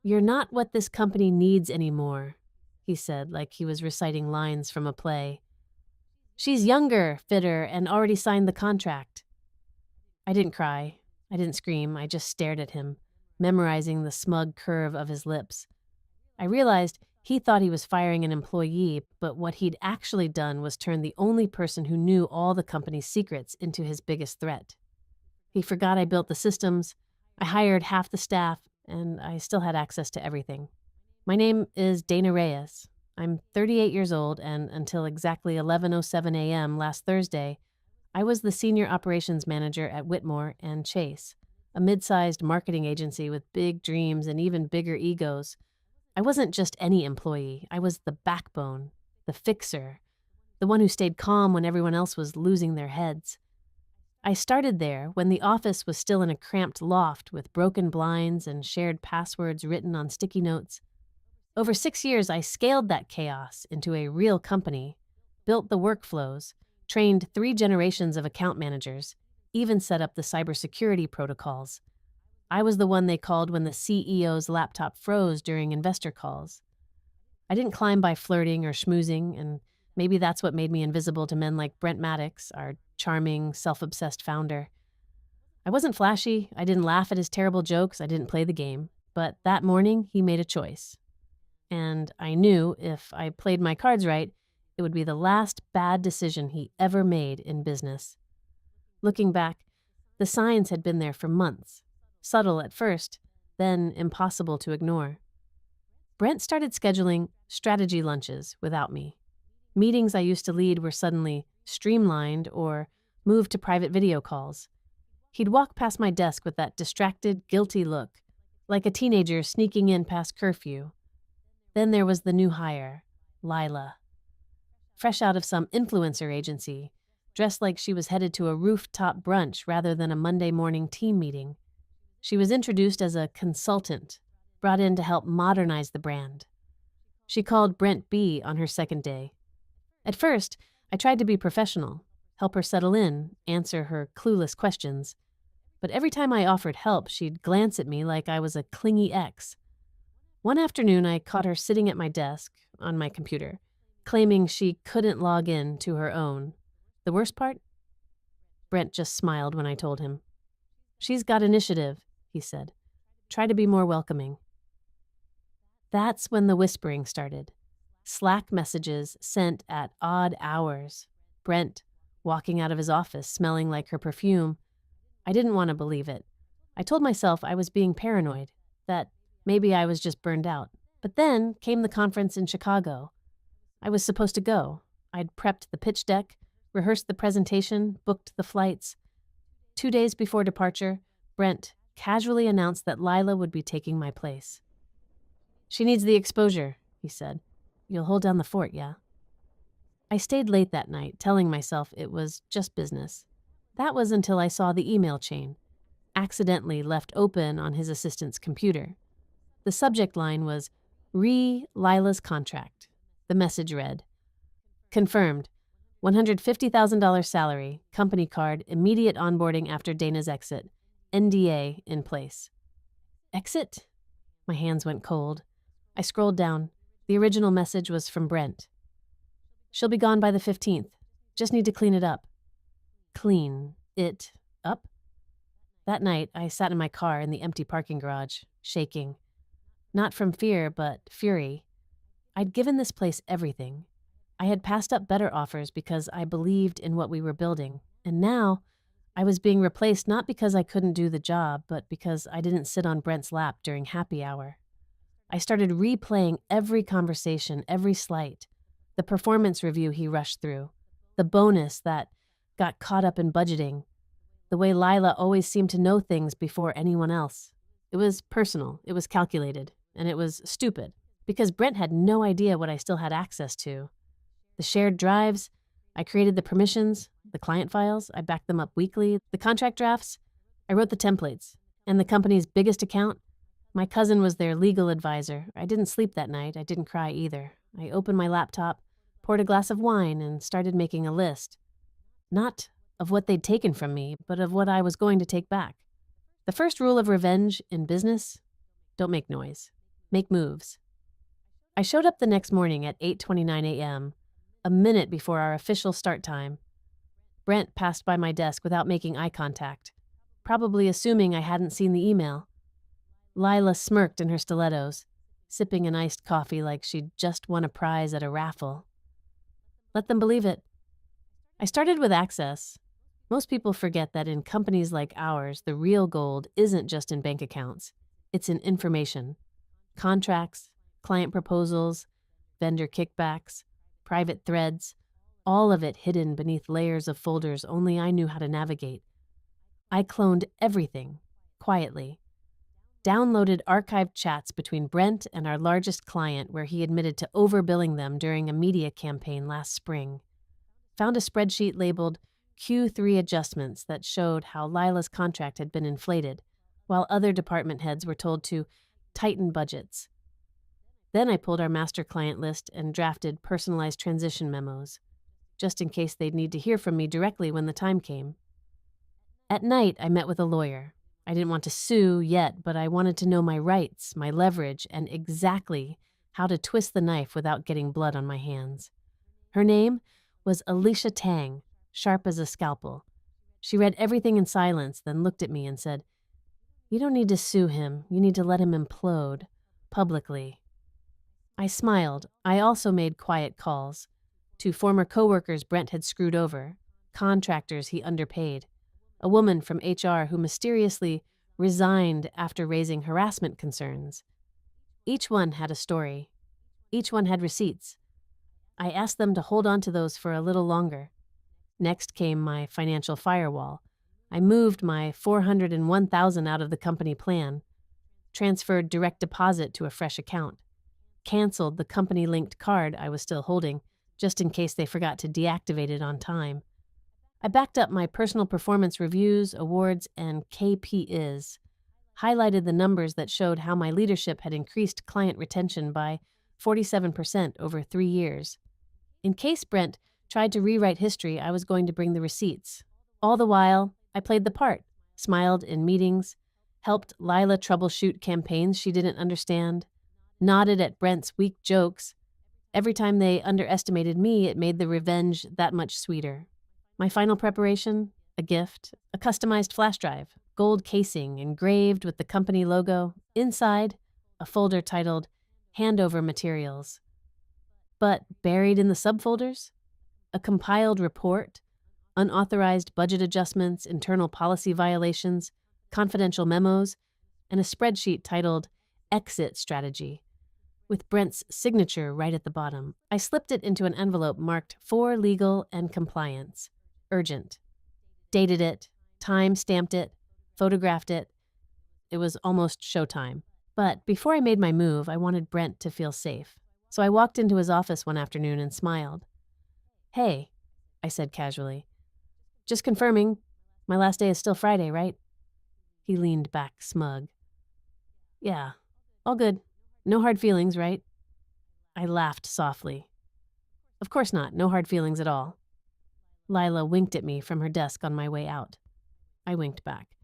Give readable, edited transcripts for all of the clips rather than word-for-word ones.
"You're not what this company needs anymore," he said, like he was reciting lines from a play. "She's younger, fitter, and already signed the contract." I didn't cry. I didn't scream. I just stared at him, memorizing the smug curve of his lips. I realized he thought he was firing an employee, but what he'd actually done was turn the only person who knew all the company's secrets into his biggest threat. He forgot I built the systems, I hired half the staff, and I still had access to everything. My name is Dana Reyes. I'm 38 years old, and until exactly 11:07 a.m. last Thursday, I was the senior operations manager at Whitmore and Chase, a mid-sized marketing agency with big dreams and even bigger egos. I wasn't just any employee. I was the backbone, the fixer, the one who stayed calm when everyone else was losing their heads. I started there when the office was still in a cramped loft with broken blinds and shared passwords written on sticky notes. Over 6 years, I scaled that chaos into a real company, built the workflows, trained 3 generations of account managers, even set up the cybersecurity protocols. I was the one they called when the CEO's laptop froze during investor calls. I didn't climb by flirting or schmoozing, and maybe that's what made me invisible to men like Brent Maddox, our charming, self-obsessed founder. I wasn't flashy, I didn't laugh at his terrible jokes, I didn't play the game, but that morning he made a choice. And I knew if I played my cards right, it would be the last bad decision he ever made in business. Looking back, the signs had been there for months. Subtle at first, then impossible to ignore. Brent started scheduling strategy lunches without me. Meetings I used to lead were suddenly streamlined or moved to private video calls. He'd walk past my desk with that distracted, guilty look, like a teenager sneaking in past curfew. Then there was the new hire, Lila. Fresh out of some influencer agency, dressed like she was headed to a rooftop brunch rather than a Monday morning team meeting. She was introduced as a consultant, brought in to help modernize the brand. She called Brent B on her second day. At first, I tried to be professional, help her settle in, answer her clueless questions. But every time I offered help, she'd glance at me like I was a clingy ex. One afternoon, I caught her sitting at my desk, on my computer, claiming she couldn't log in to her own. The worst part? Brent just smiled when I told him. "She's got initiative," he said. "Try to be more welcoming." That's when the whispering started. Slack messages sent at odd hours. Brent walking out of his office smelling like her perfume. I didn't want to believe it. I told myself I was being paranoid, that maybe I was just burned out. But then came the conference in Chicago. I was supposed to go. I'd prepped the pitch deck, rehearsed the presentation, booked the flights. 2 days before departure, Brent casually announced that Lila would be taking my place. "She needs the exposure," he said. "You'll hold down the fort, yeah?" I stayed late that night, telling myself it was just business. That was until I saw the email chain, accidentally left open on his assistant's computer. The subject line was, Lila's contract. The message read, "Confirmed. $150,000 salary, company card, immediate onboarding after Dana's exit. NDA in place." Exit? My hands went cold. I scrolled down. The original message was from Brent. "She'll be gone by the 15th. Just need to clean it up." Clean it up? That night, I sat in my car in the empty parking garage, shaking. Not from fear, but fury. I'd given this place everything. I had passed up better offers because I believed in what we were building. And now, I was being replaced not because I couldn't do the job, but because I didn't sit on Brent's lap during happy hour. I started replaying every conversation, every slight. The performance review he rushed through. The bonus that got caught up in budgeting. The way Lila always seemed to know things before anyone else. It was personal, it was calculated, and it was stupid, because Brent had no idea what I still had access to. The shared drives, I created the permissions, the client files, I backed them up weekly, the contract drafts, I wrote the templates, and the company's biggest account, my cousin was their legal advisor. I didn't sleep that night, I didn't cry either. I opened my laptop, poured a glass of wine, and started making a list. Not of what they'd taken from me, but of what I was going to take back. The first rule of revenge in business: don't make noise. Make moves. I showed up the next morning at 8:29 a.m., a minute before our official start time. Brent passed by my desk without making eye contact, probably assuming I hadn't seen the email. Lila smirked in her stilettos, sipping an iced coffee like she'd just won a prize at a raffle. Let them believe it. I started with access. Most people forget that in companies like ours, the real gold isn't just in bank accounts. It's in information. Contracts, client proposals, vendor kickbacks, private threads, all of it hidden beneath layers of folders only I knew how to navigate. I cloned everything, quietly. Downloaded archived chats between Brent and our largest client where he admitted to overbilling them during a media campaign last spring. Found a spreadsheet labeled Q3 adjustments that showed how Lila's contract had been inflated, while other department heads were told to tighten budgets. Then I pulled our master client list and drafted personalized transition memos, just in case they'd need to hear from me directly when the time came. At night, I met with a lawyer. I didn't want to sue yet, but I wanted to know my rights, my leverage, and exactly how to twist the knife without getting blood on my hands. Her name was Alicia Tang, sharp as a scalpel. She read everything in silence, then looked at me and said, "You don't need to sue him. You need to let him implode, publicly." I smiled. I also made quiet calls to former coworkers Brent had screwed over, contractors he underpaid, a woman from HR who mysteriously resigned after raising harassment concerns. Each one had a story. Each one had receipts. I asked them to hold on to those for a little longer. Next came my financial firewall. I moved my $401,000 out of the company plan, transferred direct deposit to a fresh account, canceled the company-linked card I was still holding, just in case they forgot to deactivate it on time. I backed up my personal performance reviews, awards, and KPIs, highlighted the numbers that showed how my leadership had increased client retention by 47% over 3 years. In case Brent tried to rewrite history, I was going to bring the receipts. All the while, I played the part, smiled in meetings, helped Lila troubleshoot campaigns she didn't understand, nodded at Brent's weak jokes. Every time they underestimated me, it made the revenge that much sweeter. My final preparation? A gift, a customized flash drive, gold casing engraved with the company logo. Inside, a folder titled Handover Materials. But buried in the subfolders? A compiled report, unauthorized budget adjustments, internal policy violations, confidential memos, and a spreadsheet titled Exit Strategy, with Brent's signature right at the bottom. I slipped it into an envelope marked for legal and compliance. Urgent. Dated it, time-stamped it, photographed it. It was almost showtime. But before I made my move, I wanted Brent to feel safe. So I walked into his office one afternoon and smiled. "Hey," I said casually. "Just confirming, my last day is still Friday, right?" He leaned back smug. "Yeah, all good. No hard feelings, right?" I laughed softly. "Of course not, no hard feelings at all." Lila winked at me from her desk on my way out. I winked back.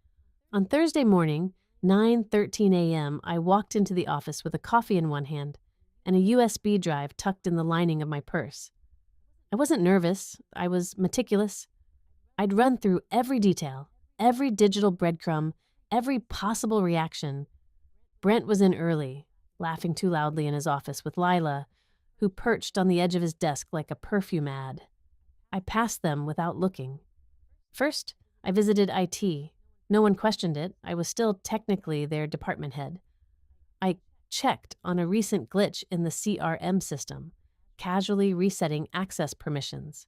On Thursday morning, 9:13 a.m., I walked into the office with a coffee in one hand and a USB drive tucked in the lining of my purse. I wasn't nervous. I was meticulous. I'd run through every detail, every digital breadcrumb, every possible reaction. Brent was in early, laughing too loudly in his office with Lila, who perched on the edge of his desk like a perfume ad. I passed them without looking. First, I visited IT. No one questioned it. I was still technically their department head. I checked on a recent glitch in the CRM system, casually resetting access permissions.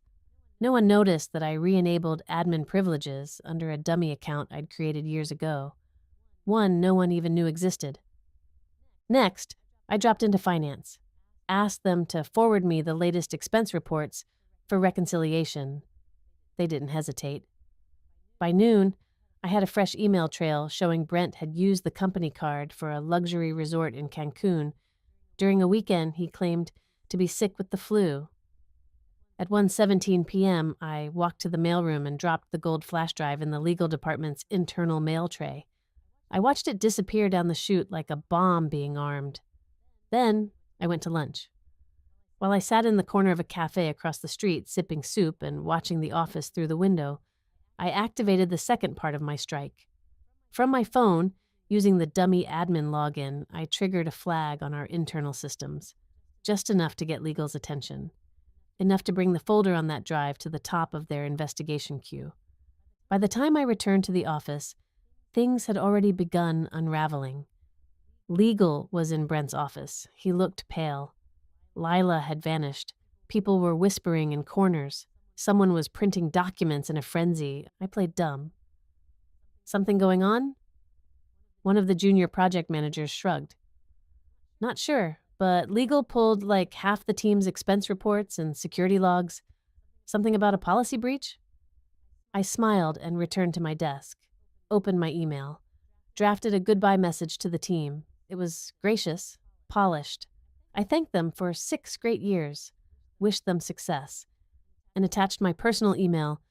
No one noticed that I re-enabled admin privileges under a dummy account I'd created years ago. One no one even knew existed. Next, I dropped into finance, asked them to forward me the latest expense reports for reconciliation. They didn't hesitate. By noon, I had a fresh email trail showing Brent had used the company card for a luxury resort in Cancun. During a weekend, he claimed to be sick with the flu. At 1:17 p.m., I walked to the mailroom and dropped the gold flash drive in the legal department's internal mail tray. I watched it disappear down the chute like a bomb being armed. Then I went to lunch. While I sat in the corner of a cafe across the street, sipping soup and watching the office through the window, I activated the second part of my strike. From my phone, using the dummy admin login, I triggered a flag on our internal systems, just enough to get legal's attention, enough to bring the folder on that drive to the top of their investigation queue. By the time I returned to the office, things had already begun unraveling. Legal was in Brent's office. He looked pale. Lila had vanished. People were whispering in corners. Someone was printing documents in a frenzy. I played dumb. Something going on? One of the junior project managers shrugged. Not sure, but legal pulled like half the team's expense reports and security logs. Something about a policy breach? I smiled and returned to my desk, opened my email, drafted a goodbye message to the team. It was gracious, polished. I thanked them for 6 great years, wished them success, and attached my personal email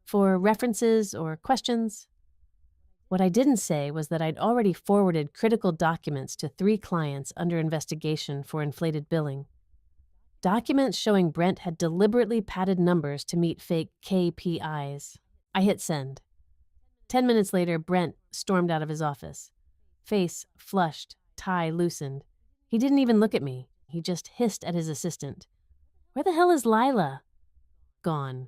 for references or questions. What I didn't say was that I'd already forwarded critical documents to 3 clients under investigation for inflated billing. Documents showing Brent had deliberately padded numbers to meet fake KPIs. I hit send. 10 minutes later, Brent stormed out of his office. Face flushed, tie loosened. He didn't even look at me. He just hissed at his assistant. Where the hell is Lila? Gone.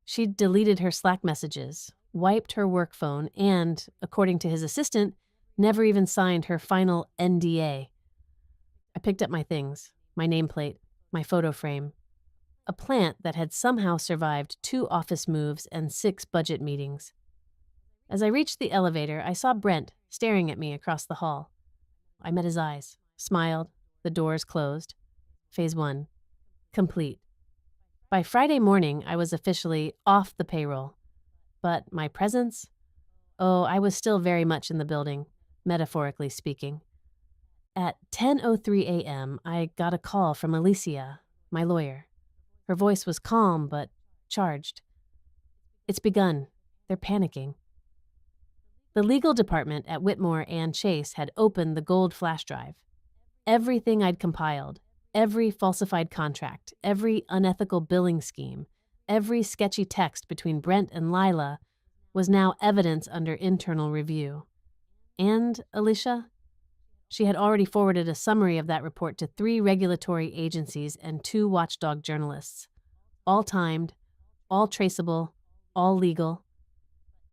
She'd deleted her Slack messages, wiped her work phone, and, according to his assistant, never even signed her final NDA. I picked up my things, my nameplate, my photo frame. A plant that had somehow survived 2 office moves and 6 budget meetings. As I reached the elevator, I saw Brent staring at me across the hall. I met his eyes, smiled, the doors closed. Phase 1. Complete. By Friday morning, I was officially off the payroll. But my presence? Oh, I was still very much in the building, metaphorically speaking. At 10:03 a.m., I got a call from Alicia, my lawyer. Her voice was calm but charged. It's begun. They're panicking. The legal department at Whitmore and Chase had opened the gold flash drive. Everything I'd compiled, every falsified contract, every unethical billing scheme, every sketchy text between Brent and Lila was now evidence under internal review. And Alicia? She had already forwarded a summary of that report to 3 regulatory agencies and 2 watchdog journalists. All timed, all traceable, all legal.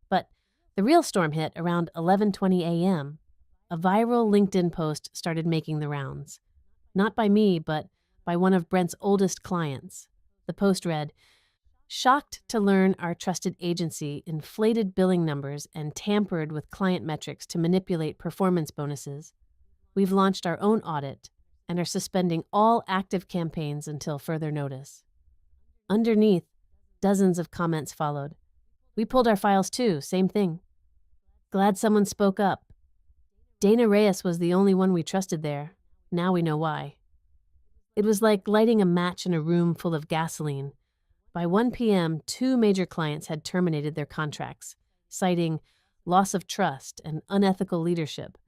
But the real storm hit around 11:20 a.m. A viral LinkedIn post started making the rounds. Not by me, but by one of Brent's oldest clients. The post read, "Shocked to learn our trusted agency inflated billing numbers and tampered with client metrics to manipulate performance bonuses. We've launched our own audit and are suspending all active campaigns until further notice." Underneath, dozens of comments followed. "We pulled our files too, same thing. Glad someone spoke up. Dana Reyes was the only one we trusted there. Now we know why." It was like lighting a match in a room full of gasoline. By 1 p.m., 2 major clients had terminated their contracts, citing loss of trust and unethical leadership.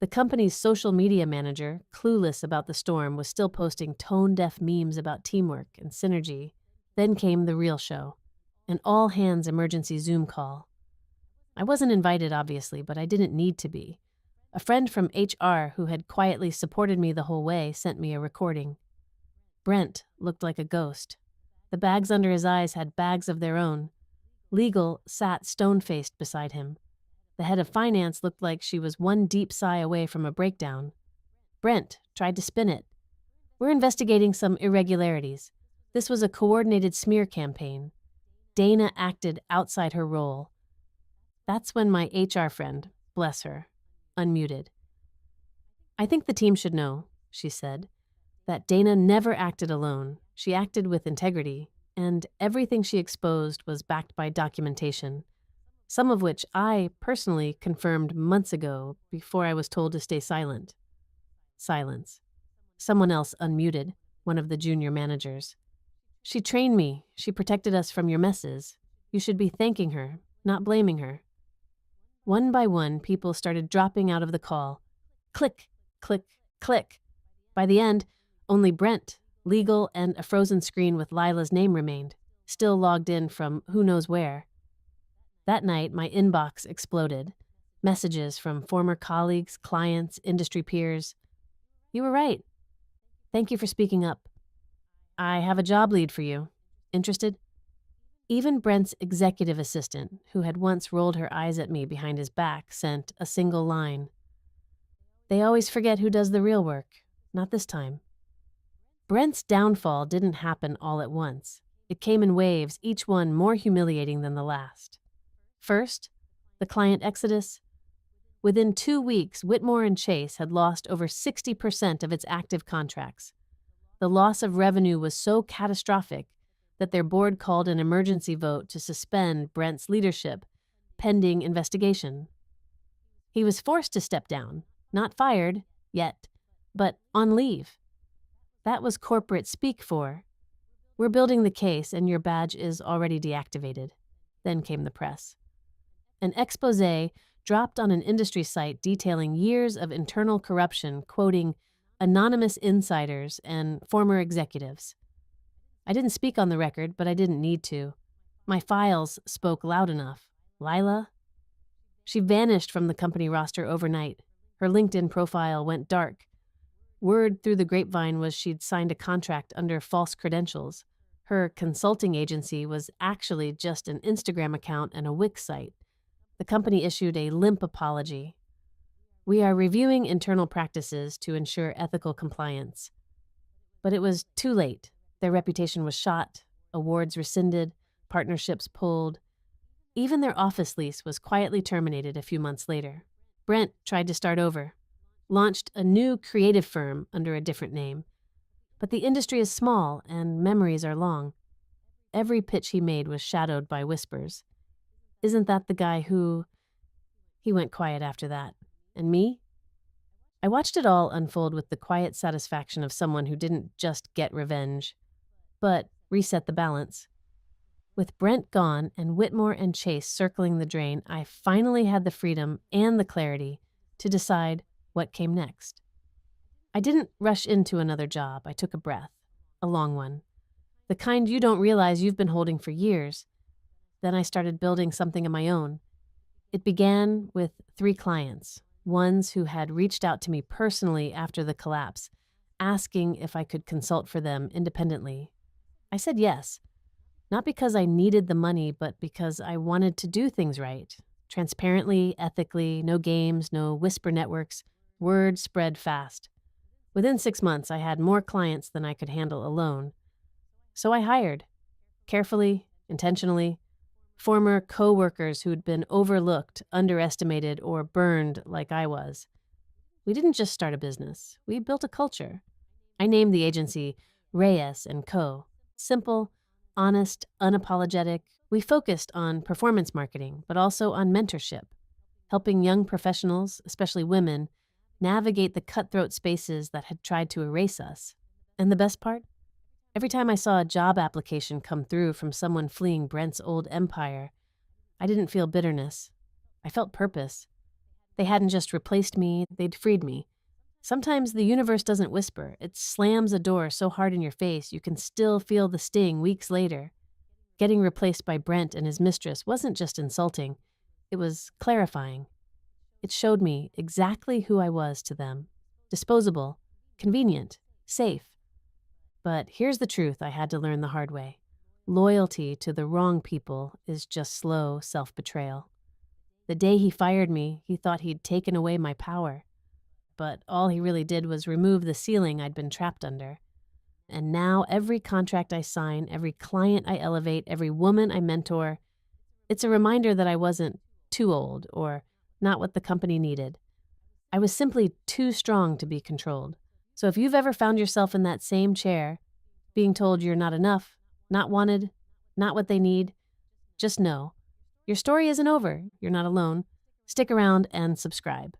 The company's social media manager, clueless about the storm, was still posting tone-deaf memes about teamwork and synergy. Then came the real show, an all-hands emergency Zoom call. I wasn't invited, obviously, but I didn't need to be. A friend from HR who had quietly supported me the whole way sent me a recording. Brent looked like a ghost. The bags under his eyes had bags of their own. Legal sat stone-faced beside him. The head of finance looked like she was one deep sigh away from a breakdown. Brent tried to spin it. "We're investigating some irregularities. This was a coordinated smear campaign. Dana acted outside her role." That's when my HR friend, bless her, unmuted. "I think the team should know," she said, "that Dana never acted alone. She acted with integrity, and everything she exposed was backed by documentation, some of which I personally confirmed months ago before I was told to stay silent." Silence. Someone else unmuted, one of the junior managers. "She trained me. She protected us from your messes. You should be thanking her, not blaming her." One by one, people started dropping out of the call. Click, click, click. By the end, only Brent, legal, and a frozen screen with Lila's name remained, still logged in from who knows where. That night, my inbox exploded. Messages from former colleagues, clients, industry peers. "You were right. Thank you for speaking up. I have a job lead for you. Interested?" Even Brent's executive assistant, who had once rolled her eyes at me behind his back, sent a single line. "They always forget who does the real work. Not this time." Brent's downfall didn't happen all at once. It came in waves, each one more humiliating than the last. First, the client exodus. Within 2 weeks, Whitmore and Chase had lost over 60% of its active contracts. The loss of revenue was so catastrophic that their board called an emergency vote to suspend Brent's leadership, pending investigation. He was forced to step down, not fired, yet, but on leave. That was corporate speak for, "We're building the case and your badge is already deactivated." Then came the press. An expose dropped on an industry site detailing years of internal corruption, quoting anonymous insiders and former executives. I didn't speak on the record, but I didn't need to. My files spoke loud enough. Lila? She vanished from the company roster overnight. Her LinkedIn profile went dark. Word through the grapevine was she'd signed a contract under false credentials. Her consulting agency was actually just an Instagram account and a Wix site. The company issued a limp apology. "We are reviewing internal practices to ensure ethical compliance." But it was too late. Their reputation was shot, awards rescinded, partnerships pulled. Even their office lease was quietly terminated a few months later. Brent tried to start over, launched a new creative firm under a different name. But the industry is small and memories are long. Every pitch he made was shadowed by whispers. "Isn't that the guy who—" He went quiet after that. And me? I watched it all unfold with the quiet satisfaction of someone who didn't just get revenge, but reset the balance. With Brent gone and Whitmore and Chase circling the drain, I finally had the freedom and the clarity to decide what came next. I didn't rush into another job. I took a breath, a long one, the kind you don't realize you've been holding for years. Then I started building something of my own. It began with 3 clients, ones who had reached out to me personally after the collapse, asking if I could consult for them independently. I said yes, not because I needed the money, but because I wanted to do things right, transparently, ethically, no games, no whisper networks. Word spread fast. Within 6 months, I had more clients than I could handle alone. So I hired, carefully, intentionally, former co-workers who'd been overlooked, underestimated, or burned like I was. We didn't just start a business. We built a culture. I named the agency Reyes & Co. Simple, honest, unapologetic. We focused on performance marketing, but also on mentorship, helping young professionals, especially women, navigate the cutthroat spaces that had tried to erase us. And the best part? Every time I saw a job application come through from someone fleeing Brent's old empire, I didn't feel bitterness. I felt purpose. They hadn't just replaced me, they'd freed me. Sometimes the universe doesn't whisper. It slams a door so hard in your face you can still feel the sting weeks later. Getting replaced by Brent and his mistress wasn't just insulting. It was clarifying. It showed me exactly who I was to them. Disposable, convenient, safe. But here's the truth I had to learn the hard way. Loyalty to the wrong people is just slow self-betrayal. The day he fired me, he thought he'd taken away my power. But all he really did was remove the ceiling I'd been trapped under. And now every contract I sign, every client I elevate, every woman I mentor, it's a reminder that I wasn't too old or not what the company needed. I was simply too strong to be controlled. So if you've ever found yourself in that same chair, being told you're not enough, not wanted, not what they need, just know, your story isn't over. You're not alone. Stick around and subscribe.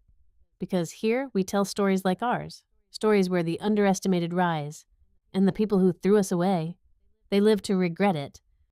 Because here we tell stories like ours, stories where the underestimated rise, and the people who threw us away, they live to regret it,